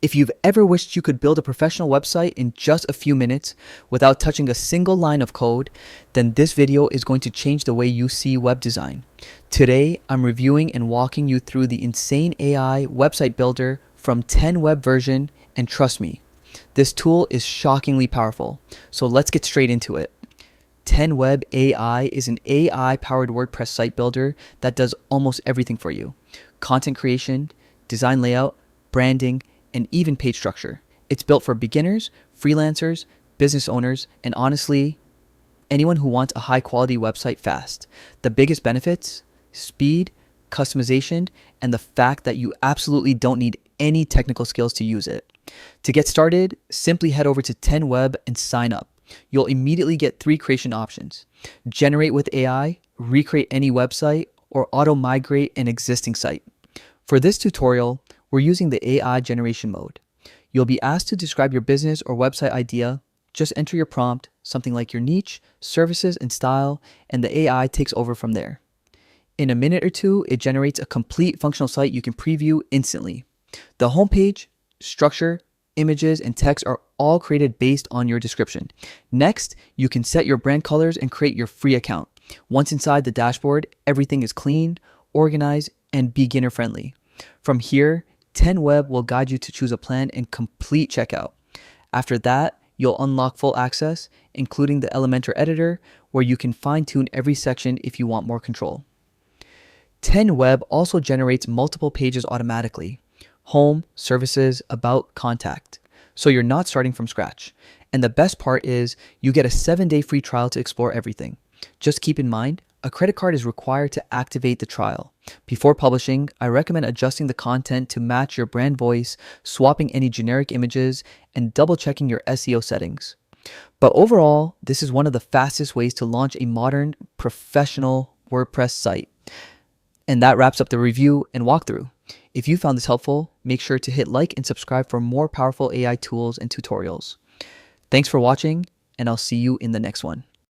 If you've ever wished you could build a professional website in just a few minutes without touching a single line of code, then this video is going to change the way you see web design. Today, I'm reviewing and walking you through the Insane AI website builder from 10 web version, and trust me, this tool is shockingly powerful. So let's get straight into it. 10 Web AI is an AI-powered WordPress site builder that does almost everything for you. Content creation, design layout, branding, and even page structure. It's built for beginners, freelancers, business owners, and honestly, anyone who wants a high-quality website fast. The biggest benefits: speed, customization, and the fact that you absolutely don't need any technical skills to use it. To get started, simply head over to 10Web and sign up. You'll immediately get 3 creation options: generate with AI, recreate any website, or auto-migrate an existing site. For this tutorial, we're using the AI generation mode. You'll be asked to describe your business or website idea. Just enter your prompt, something like your niche, services, and style, and the AI takes over from there. In a minute or two, it generates a complete functional site you can preview instantly. The homepage, structure, images, and text are all created based on your description. Next, you can set your brand colors and create your free account. Once inside the dashboard, everything is clean, organized, and beginner friendly. From here, 10Web will guide you to choose a plan and complete checkout. After that, you'll unlock full access, including the Elementor editor, where you can fine-tune every section if you want more control. 10Web also generates multiple pages automatically: home, services, about, contact. So you're not starting from scratch. And the best part is you get a 7-day free trial to explore everything. Just keep in mind, a credit card is required to activate the trial. Before publishing, I recommend adjusting the content to match your brand voice, swapping any generic images, and double-checking your SEO settings. But overall, this is one of the fastest ways to launch a modern, professional WordPress site. And that wraps up the review and walkthrough. If you found this helpful, make sure to hit like and subscribe for more powerful AI tools and tutorials. Thanks for watching, and I'll see you in the next one.